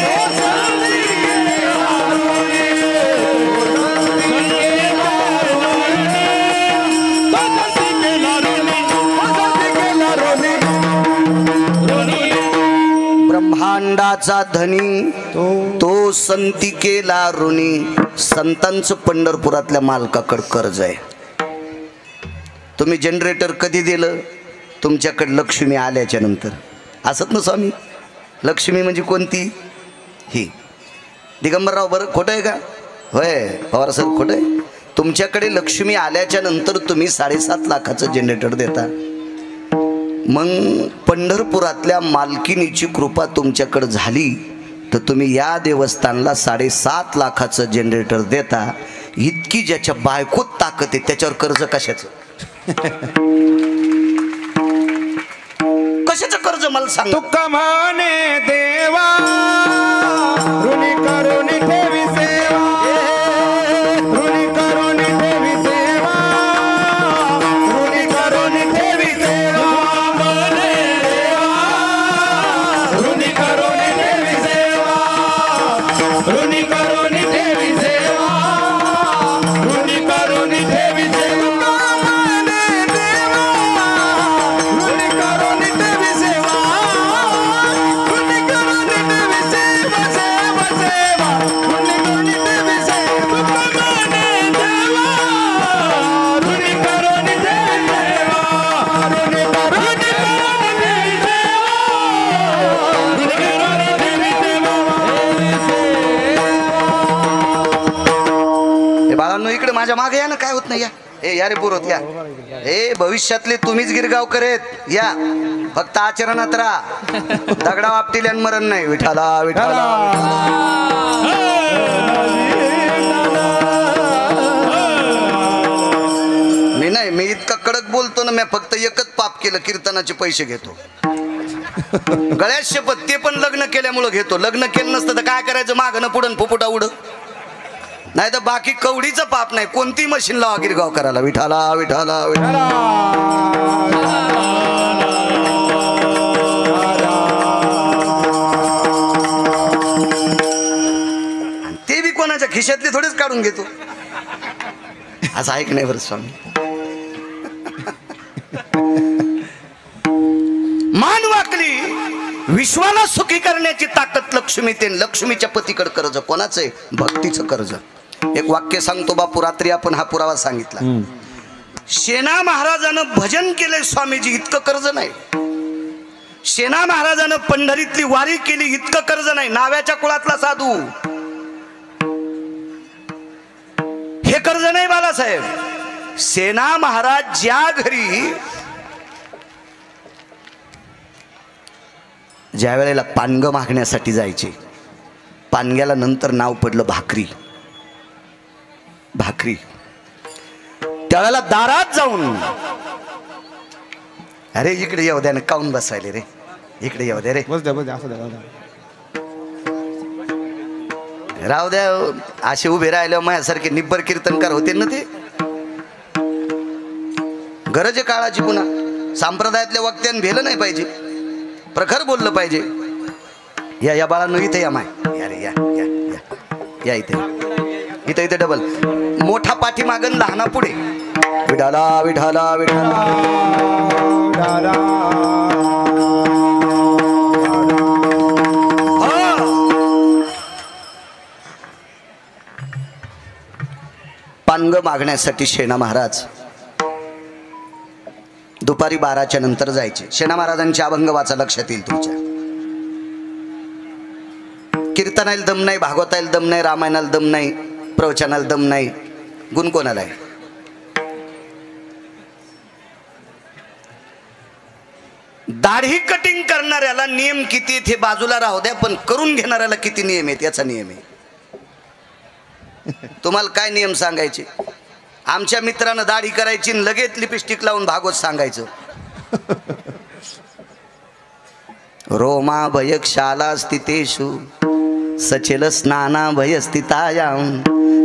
S2: तो संती केला ऋणी, तो संती केला ऋणी, तो संती केला ऋणी, तो संती केला ऋणी.
S1: ब्रह्मांडाचा धनी तो संती केला ऋणी. संतांचं पंढरपुरातल्या मालकाकडे कर्ज आहे. तुम्ही जनरेटर कधी दिलं? तुमच्याकडे लक्ष्मी आल्याच्या नंतर. असत ना स्वामी? लक्ष्मी म्हणजे कोणती? ही दिगंबरराव, बरं खोटं आहे का? होय पवार सर, खोटं आहे. तुमच्याकडे लक्ष्मी आल्याच्या नंतर तुम्ही 7.5 लाखाचं जनरेटर देता. मग पंढरपुरातल्या मालकिनीची कृपा तुमच्याकडे झाली तर तुम्ही या देवस्थानला 7.5 लाखाचं जनरेटर देता. इतकी ज्याच्या बायकोत ताकद आहे त्याच्यावर कर्ज कशाचं? कशाचं कर्ज मला सांग.
S2: तुका म्हणे देवा ऋणी करून ठेवी सेवा, ऋणी करून ठेवी सेवा, ऋणी करून ठेवी सेवा, म्हणे देवा ऋणी करून ठेवी सेवा, ऋणी करून ठेवी सेवा, ऋणी करून ठेवी सेवा, म्हणे देवा ऋणी करून ठेवी सेवा, ऋणी करून ठेवी सेवा, सेवा सेवा, ऋणी करून ठेवी सेवा, म्हणे देवा ऋणी करून ठेवी सेवा, ऋणी करून ठेवी सेवा, ऋणी करून ठेवी
S1: हे बाळांनो इकडे माझ्या मागे या ना, काय होत नाही. या या रे पुरोत या. भविष्यातले तुम्हीच गिरगाव करेत या, फक्त आचरणात राहा. दगडा वापटील आणि मरण नाही. विठाला विठाला. मी इतका कडक बोलतो ना, मी फक्त एकच पाप केलं, कीर्तनाचे पैसे घेतो. गळ्यात शपथ, ते पण लग्न केल्यामुळं घेतो. लग्न केलं नसतं तर काय करायचं, मागणं पुढं फुफुटा उड. नाही तर बाकी कवडीचं पाप नाही. कोणती मशीन लावा गिरगाव करायला. विठाला विठाला विठाला. ते बी कोणाच्या खिशातले थोडेच काढून घेतो. असं ऐक नाही बरं स्वामी. मान वाकली, विश्वाला सुखी करण्याची ताकद लक्ष्मी. ते लक्ष्मीच्या पतीकडे कर्ज कोणाचं आहे? भक्तीचं कर्ज. एक वाक्य सांगतो बापू, रात्री आपण हा पुरावा सांगितला. शेना महाराजानं भजन केलंय स्वामीजी, इतकं कर्ज नाही. शेना महाराजानं पंढरीतली वारी केली, इतकं कर्ज नाही. नाव्याच्या कुळातला साधू, हे कर्ज नाही बाळासाहेब. सेना महाराज ज्या घरी ज्या वेळेला पानगं मागण्यासाठी जायचे, पानग्याला नंतर नाव पडलं भाकरी. भाकरी त्यावेळेला दारात जाऊन, अरे इकडे येऊ द्या ना, काऊन बसायले रे, इकडे येऊ द्या रे,
S2: बस द्या असं द्या.
S1: राहू द्या. असे उभे राहिले माझ्यासारखे निब्बर कीर्तनकार होते ना ते. गरज आहे काळाची. पुन्हा संप्रदायातल्या वक्त्यानं भेलं नाही पाहिजे, प्रखर बोललं पाहिजे. या या बाळांनो इथे या. माय या रे, या या या या इथे, इथं इथे डबल. मोठा पाठीमागन, लहाना पुढे. विठाला विठाला विठाला. पानग मागण्यासाठी शेणा महाराज दुपारी 12च्या नंतर जायचे. शेणा महाराजांचे अभंग वाचा, लक्षात येईल तुमच्या. कीर्तनाला दम नाही, भागवताला दम नाही, रामायणाला दम नाही, प्रवचनाला दम नाही. गुण कोणाला आहे? दाढी कटिंग करणाऱ्याला नियम किती आहेत हे बाजूला राहू द्या, पण करून घेणाऱ्याला किती नियम आहेत याचा नियम आहे. तुम्हाला काय नियम सांगायचे? आमच्या मित्रानं दाढी करायची, लगेच लिपस्टिक लावून भागवत सांगायचं. रोमा भयक्षाला स्थितेषु सचेल स्नाना भयस्थितायां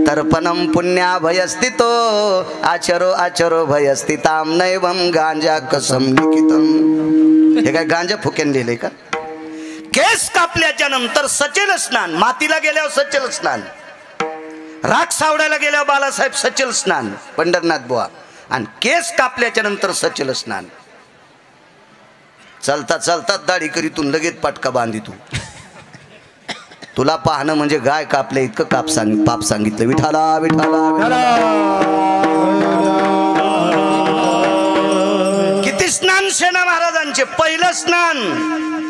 S1: तर्पणम पुण्या भयस्थितो आचरो आचरो भयस्थिताम नैवम गांजा कसम लिखितम. हे काय गांजा फुक्यान लिहिलंय का? केस कापल्याच्या नंतर सचेल स्नान, मातीला गेल्यावर सचेल स्नान, राख सावडायला गेल्यावर बाळासाहेब सचेल स्नान पंढरनाथ बुवा, आणि केस कापल्याच्या नंतर सचेल स्नान. चलता चलता दाढी करीतून लगेच पटका बांधितू. तुला पाहणं म्हणजे गाय कापल्या इतकं पाप सांगितलं. विठाला विठाला. किती स्नान शेणा महाराजांचे. पहिलं स्नान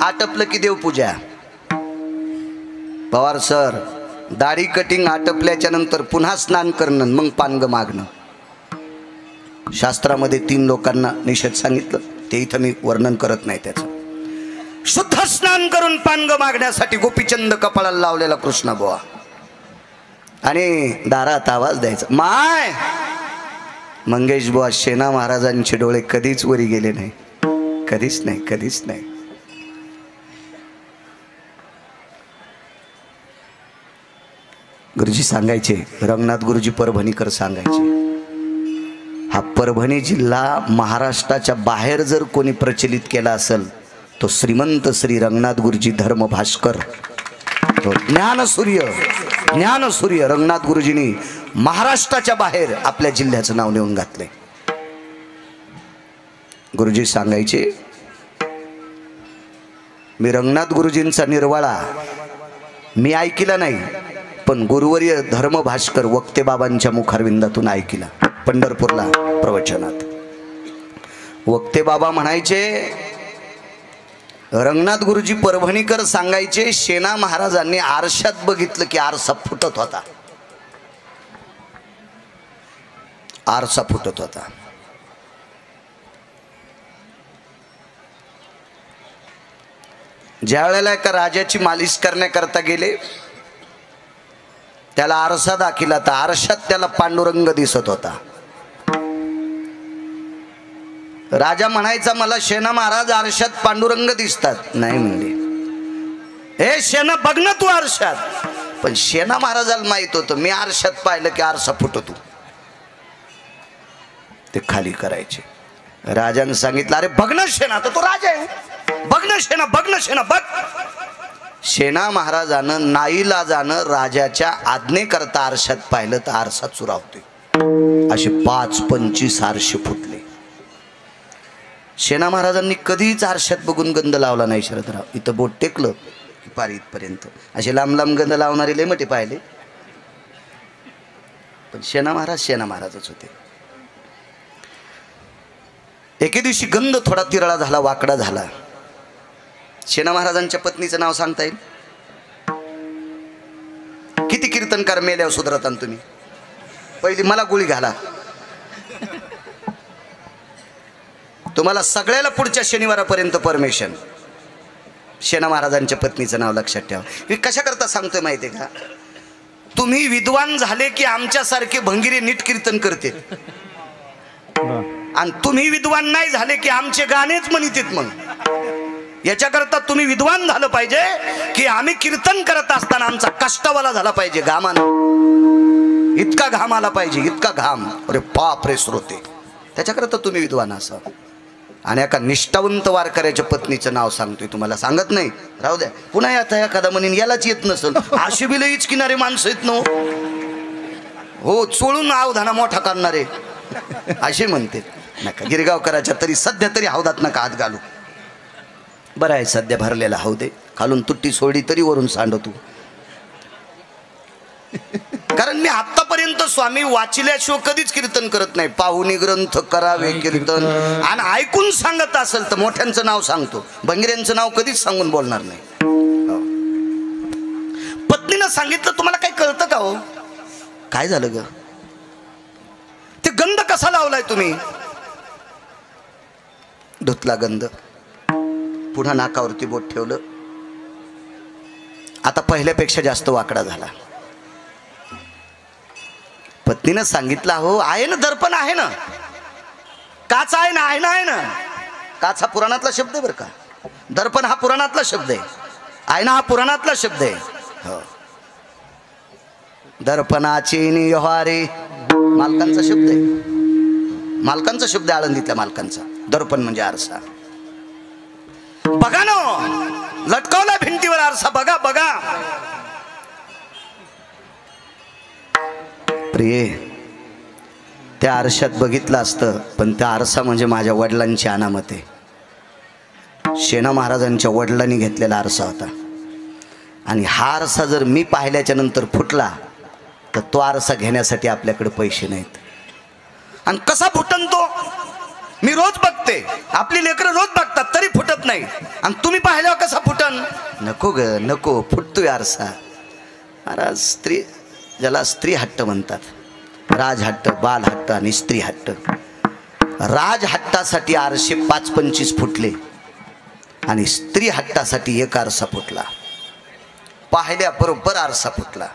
S1: आटपलं की देवपूजा. पवार सर, दाढी कटिंग आटपल्याच्या नंतर पुन्हा स्नान करणं, मग पानग मागणं. शास्त्रामध्ये 3 लोकांना निषेध सांगितलं, ते इथं मी वर्णन करत नाही त्याचं. शुद्ध स्नान करून पानग मागण्यासाठी गोपीचंद कपाळाला लावलेला कृष्ण बुवा आणि दारात आवाज द्यायचा माय. मंगेश बुवा शेना महाराजांचे डोळे कधीच वरी गेले नाही, कधीच नाही, कधीच नाही. गुरुजी सांगायचे, रंगनाथ गुरुजी परभणीकर सांगायचे, हा परभणी जिल्हा महाराष्ट्राच्या बाहेर जर कोणी प्रचलित केला असेल तो श्रीमंत श्री रंगनाथ गुरुजी धर्म भास्कर, तो ज्ञानसूर्य रंगनाथ गुरुजींनी महाराष्ट्राच्या बाहेर आपल्या जिल्ह्याचं नाव नेऊन घातले. गुरुजी सांगायचे, मी रंगनाथ गुरुजींचा निर्वाळा मी ऐकला नाही, पण गुरुवर्य धर्म भास्कर वक्ते बाबांच्या मुखारविंदातून ऐकला. पंढरपूरला प्रवचनात वक्ते बाबा म्हणायचे, रंगनाथ गुरुजी परभणीकर सांगायचे, शेना महाराजांनी आरशात बघितलं की आरसा फुटत होता, आरसा फुटत होता. ज्या वेळेला एका राजाची मालिश करण्याकरता गेले, त्याला आरसा दाखिला तर आरशात त्याला पांडुरंग दिसत होता. राजा म्हणायचा, मला शेना महाराज आरशात पांडुरंग दिसतात. नाही म्हणले, हे शेना बघ ना तू आरशात. पण शेना महाराजाला माहित होतं मी आरशात पाहिलं की आरसा फुटतो. ते खाली करायचे. राजाने सांगितलं, अरे बघ ना शेना, तर तो राजा आहे, बघ ना शेना, बघ ना शेना, बघ. शेना महाराजानं नाईलाजानं राजाच्या आज्ञेकरता आरशात पाहिलं तर आरसा चुरावते. असे 5-25 आरसे फुटले. शेना महाराजांनी कधीच आरशात बघून गंध लावला नाही. शरदराव इथं बोट टेकलं की पारी इथपर्यंत असे लांब लांब गंध लावणारे लय मोठे पाहिले, पण शेना महाराजच होते. एके दिवशी गंध थोडा तिरळा झाला, वाकडा झाला. शेना महाराजांच्या पत्नीचं नाव सांगता येईल? किती कीर्तनकार मेल्यावर सुधरता तुम्ही? पहिली मला गोळी घाला, तुम्हाला सगळ्याला पुढच्या शनिवारापर्यंत परमिशन. शेना महाराजांच्या पत्नीचं नाव लक्षात ठेवा. मी कशा करता सांगतोय माहिती आहे का? तुम्ही विद्वान झाले की आमच्यासारखे भंगिरे नीट कीर्तन करते, आणि तुम्ही विद्वान नाही झाले की आमचे गाणेच म्हणतात. मग याच्याकरता तुम्ही विद्वान झालं पाहिजे की आम्ही कीर्तन करत असताना आमचा कष्टवाला झाला पाहिजे, घामानं इतका घाम आला पाहिजे, इतका घाम, अरे बाप रे श्रोते. त्याच्याकरता तुम्ही विद्वान असा. आणि एका निष्ठावंत वारकऱ्याच्या पत्नीचं नाव सांगतोय, तुम्हाला सांगत नाही, राहू द्या. पुन्हा आता एखादा म्हणेन यालाच येत नसल, अशी बिल इचकिनारे माणसं येत नो हो, चोळून अवधाना मोठा करणारे असे म्हणते. नका गिरगावकराच्या तरी सध्या तरी हौदात नका हात घालू. बरं आहे सध्या भरलेला हाऊ दे, खालून तुट्टी सोडली तरी वरून सांडतो. कारण मी आतापर्यंत स्वामी वाचिल्याशिवाय कधीच कीर्तन करत नाही. पाहुणी ग्रंथ करावे कीर्तन, आणि ऐकून सांगत असेल तर मोठ्यांचं नाव सांगतो, भंगिऱ्यांचं नाव कधीच सांगून बोलणार नाही. पत्नीनं सांगितलं, तुम्हाला काही कळतं का हो? काय झालं ग? ते गंध कसा लावलाय तुम्ही? धुतला गंध, पुन्हा नाकावरती बोट ठेवलं, आता पहिल्यापेक्षा जास्त वाकडा झाला. पत्नीनं सांगितलं, हो आहे ना दर्पण, आहे ना काच, आहे ना, आहे ना, आहे ना. काच हा पुराणातला शब्द आहे बरं का, दर्पण हा पुराणातला शब्द आहे, आयना हा पुराणातला शब्द आहे. हो, दर्पणाची निहारे मालकांचा शब्द आहे, मालकांचा शब्द आहे, आळंदीतल्या मालकांचा. दर्पण म्हणजे आरसा. बघा ना, लटकवला भिंतीवर आरसा, बघा बघा. प्रिय, त्या आरशात बघितलं असतं, पण त्या आरसा म्हणजे माझ्या वडिलांची अनामत आहे. शेना महाराजांच्या वडिलांनी घेतलेला आरसा होता, आणि हा आरसा जर मी पाहिल्याच्या नंतर फुटला तर तो आरसा घेण्यासाठी आपल्याकडे पैसे नाहीत. आणि कसा फुटन तो? मी रोज बघते, आपली लेकरं रोज बघतात तरी फुटत नाही, आणि तुम्ही पाहिल्यावर कसा फुटन? नको ग नको, फुटतोय आरसा. महाराज स्त्री, ज्याला स्त्री हट्ट म्हणतात, राजहट्ट, बालहट्ट आणि स्त्री हट्ट. राजहट्टासाठी आरशे 5-25 फुटले, आणि स्त्री हट्टासाठी एक आरसा फुटला, पाहिल्याबरोबर आरसा फुटला.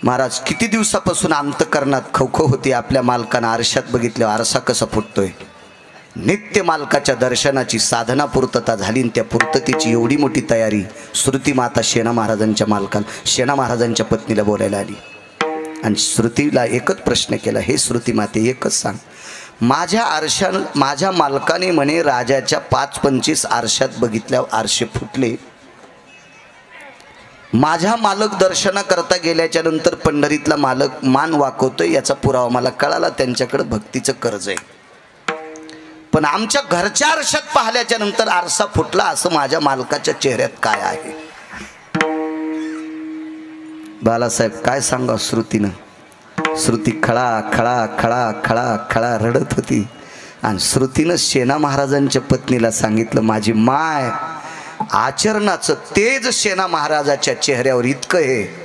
S1: महाराज किती दिवसापासून अंतकरणात खवखव होती, आपल्या मालकानं आरशात बघितलं आरसा कसा फुटतोय. नित्य मालकाच्या दर्शनाची साधना पूर्तता झाली, आणि त्या पूर्ततेची एवढी मोठी तयारी श्रुती माता शेणा महाराजांच्या शेणा महाराजांच्या पत्नीला बोलायला आली. आणि श्रुतीला एकच प्रश्न केला, हे श्रुती माते एकच सांग, माझ्या मालकाने म्हणे राजाच्या 5-25 आरशात बघितल्यावर आरशे फुटले, माझा मालक दर्शना करता गेल्याच्या नंतर पंढरीतला मालक मान वाकवतोय, याचा पुरावा मला कळाला, त्यांच्याकडे भक्तीचं कर्ज आहे. पण आमच्या घरच्या आरशात पाहिल्याच्या नंतर आरसा फुटला, असं माझ्या मालकाच्या चेहऱ्यात काय आहे. बालासाहेब काय सांगा श्रुतीनं. श्रुती खळा खळा खळा खळा खळा रडत होती. आणि श्रुतीनं शेणा महाराजांच्या पत्नीला सांगितलं, माझी माय, आचरणाचं तेज शेणा महाराजाच्या चेहऱ्यावर इतकं आहे,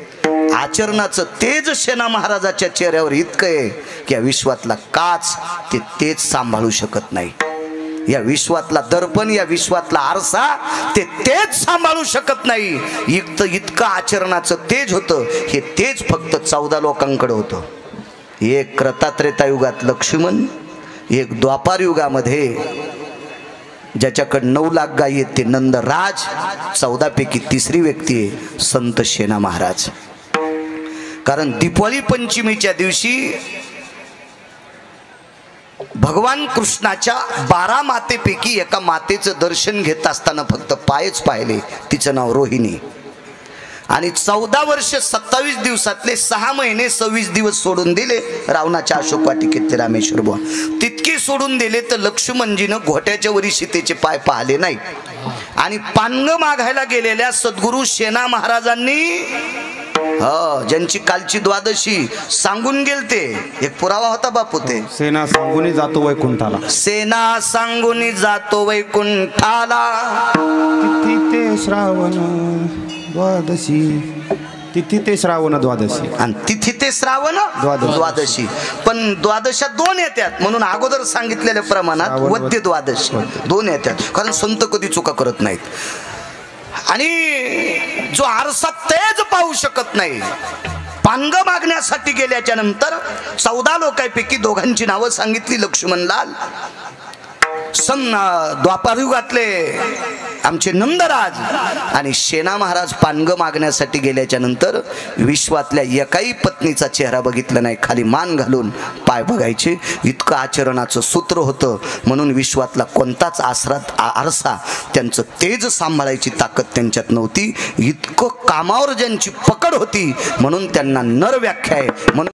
S1: आचरणाचं तेज शेणा महाराजाच्या चेहऱ्यावर इतकं आहे की या विश्वातला काच ते तेज सांभाळू शकत नाही, या विश्वातला दर्पण, या विश्वातला आरसा ते तेज सांभाळू शकत नाही. इतकं आचरणाचं तेज होतं. हे तेज फक्त 14 लोकांकडे होतं. एक कृतात्रेतायुगात लक्ष्मण, एक द्वापार युगामध्ये ज्याच्याकडे 9 लाख गायी आहेत ते नंदराज, 14 पैकी तिसरी व्यक्ती आहे संत शेणा महाराज. कारण दीपावली पंचमीच्या दिवशी भगवान कृष्णाच्या 12 मातेपैकी एका मातेचं दर्शन घेत असताना फक्त पायच पाहिले, तिचं नाव रोहिणी. आणि 14 वर्ष 27 दिवसातले 6 महिने 26 दिवस सोडून दिले रावणाच्या अशोक वाटिकेत रामेश्वर बुवा, तितके सोडून दिले तर लक्ष्मणजीनं घोट्याच्या वरी सीतेचे पाय पाहिले नाही. आणि पानग मागायला गेलेल्या सद्गुरू शेणा महाराजांनी ज्यांची कालची द्वादशी सांगून गेलते, एक पुरावा होता बापू, ते
S2: सेना सांगून जातो वैकुंठाला,
S1: सेना सांगून जातो वैकुंठाला,
S2: तिथी ते श्रावण द्वादशी, तिथी ते श्रावण द्वादशी,
S1: आणि तिथी ते श्रावण द्वादशी. पण द्वादशात 2 येतात, म्हणून अगोदर सांगितलेल्या प्रमाणात वद्य द्वादशी 2 येतात, कारण संत कधी चुका करत नाहीत. आणि जो आरसा तेज पाहू शकत नाही, पानग मागण्यासाठी गेल्याच्या नंतर 14 लोकांपैकी 2घांची नावं सांगितली, लक्ष्मणलाल, द्वापारयुगातले आमचे नंदराज, आणि शेणा महाराज. पानग मागण्यासाठी गेल्याच्या नंतर विश्वातल्या एकाही पत्नीचा चेहरा बघितला नाही, खाली मान घालून पाय बघायचे, इतकं आचरणाचं सूत्र होतं. म्हणून विश्वातला कोणताच आरसा त्यांचं तेज सांभाळायची ताकद त्यांच्यात नव्हती. इतकं कामावर ज्यांची पकड होती, म्हणून त्यांना नर व्याख्या आहे. म्हणून